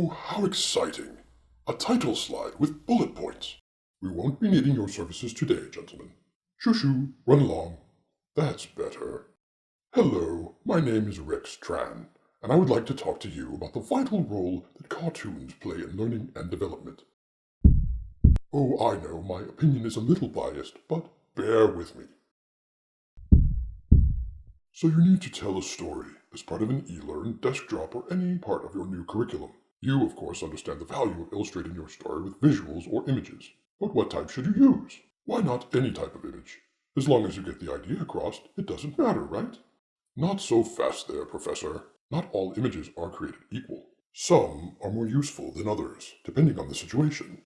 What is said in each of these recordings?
Oh, how exciting! A title slide with bullet points. We won't be needing your services today, gentlemen. Shoo-shoo, run along. That's better. Hello, my name is Rex Tran, and I would like to talk to you about the vital role that cartoons play in learning and development. Oh, I know my opinion is a little biased, but bear with me. So you need to tell a story as part of an e-learn, desk drop, or any part of your new curriculum. You, of course, understand the value of illustrating your story with visuals or images. But what type should you use? Why not any type of image? As long as you get the idea across, it doesn't matter, right? Not so fast there, Professor. Not all images are created equal. Some are more useful than others, depending on the situation.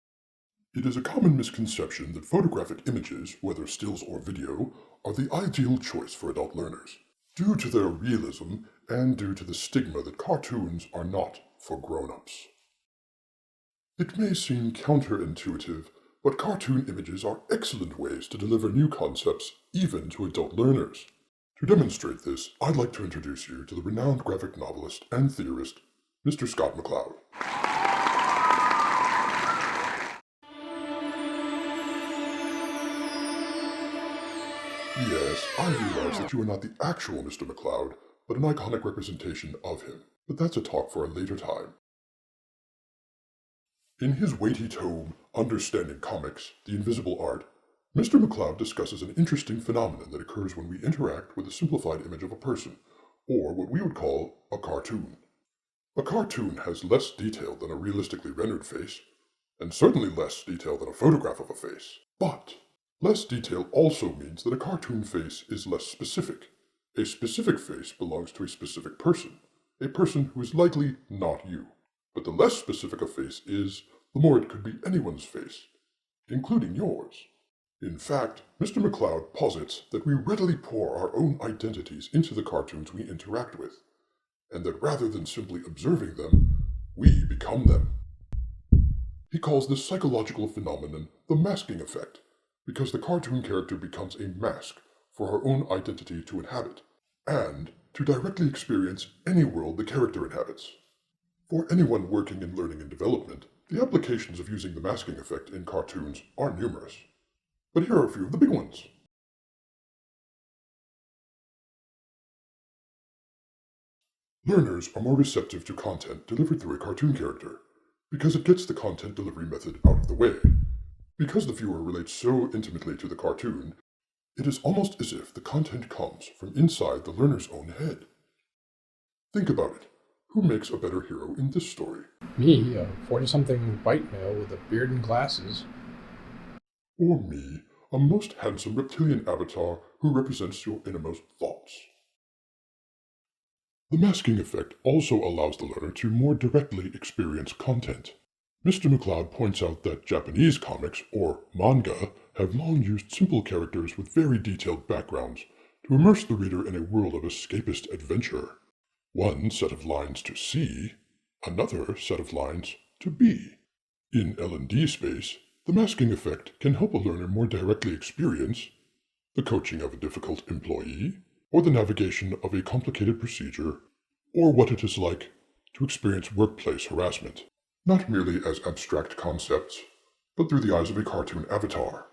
It is a common misconception that photographic images, whether stills or video, are the ideal choice for adult learners, due to their realism and due to the stigma that cartoons are not for grown-ups. It may seem counterintuitive, but cartoon images are excellent ways to deliver new concepts even to adult learners. To demonstrate this, I'd like to introduce you to the renowned graphic novelist and theorist, Mr. Scott McCloud. Yes, I realize that you are not the actual Mr. McCloud, but an iconic representation of him. But that's a talk for a later time. In his weighty tome, Understanding Comics, The Invisible Art, Mr. McCloud discusses an interesting phenomenon that occurs when we interact with a simplified image of a person, or what we would call a cartoon. A cartoon has less detail than a realistically rendered face, and certainly less detail than a photograph of a face. But less detail also means that a cartoon face is less specific. A specific face belongs to a specific person, a person who is likely not you. But the less specific a face is, the more it could be anyone's face, including yours. In fact, Mr. McCloud posits that we readily pour our own identities into the cartoons we interact with, and that rather than simply observing them, we become them. He calls this psychological phenomenon the masking effect, because the cartoon character becomes a mask for her own identity to inhabit, and to directly experience any world the character inhabits. For anyone working in learning and development, the applications of using the masking effect in cartoons are numerous. But here are a few of the big ones. Learners are more receptive to content delivered through a cartoon character, because it gets the content delivery method out of the way. Because the viewer relates so intimately to the cartoon, it is almost as if the content comes from inside the learner's own head. Think about it. Who makes a better hero in this story? Me, a 40-something white male with a beard and glasses. Or me, a most handsome reptilian avatar who represents your innermost thoughts. The masking effect also allows the learner to more directly experience content. Mr. McCloud points out that Japanese comics, or manga, have long used simple characters with very detailed backgrounds to immerse the reader in a world of escapist adventure. One set of lines to see, another set of lines to be. In L&D space, the masking effect can help a learner more directly experience the coaching of a difficult employee, or the navigation of a complicated procedure, or what it is like to experience workplace harassment, not merely as abstract concepts, but through the eyes of a cartoon avatar.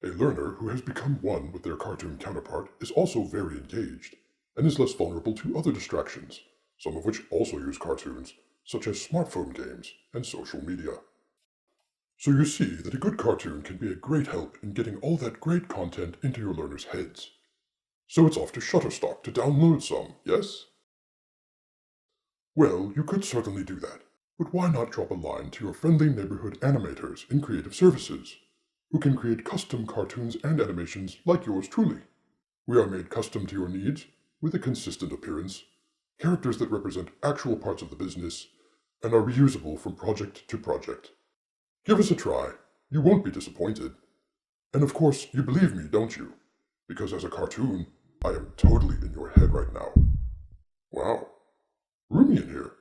A learner who has become one with their cartoon counterpart is also very engaged, and is less vulnerable to other distractions, some of which also use cartoons, such as smartphone games and social media. So you see that a good cartoon can be a great help in getting all that great content into your learners' heads. So it's off to Shutterstock to download some, yes? Well, you could certainly do that, but why not drop a line to your friendly neighborhood animators in creative services, who can create custom cartoons and animations like yours truly? We are made custom to your needs, with a consistent appearance, characters that represent actual parts of the business, and are reusable from project to project. Give us a try. You won't be disappointed. And of course, you believe me, don't you? Because as a cartoon, I am totally in your head right now. Wow, roomy in here.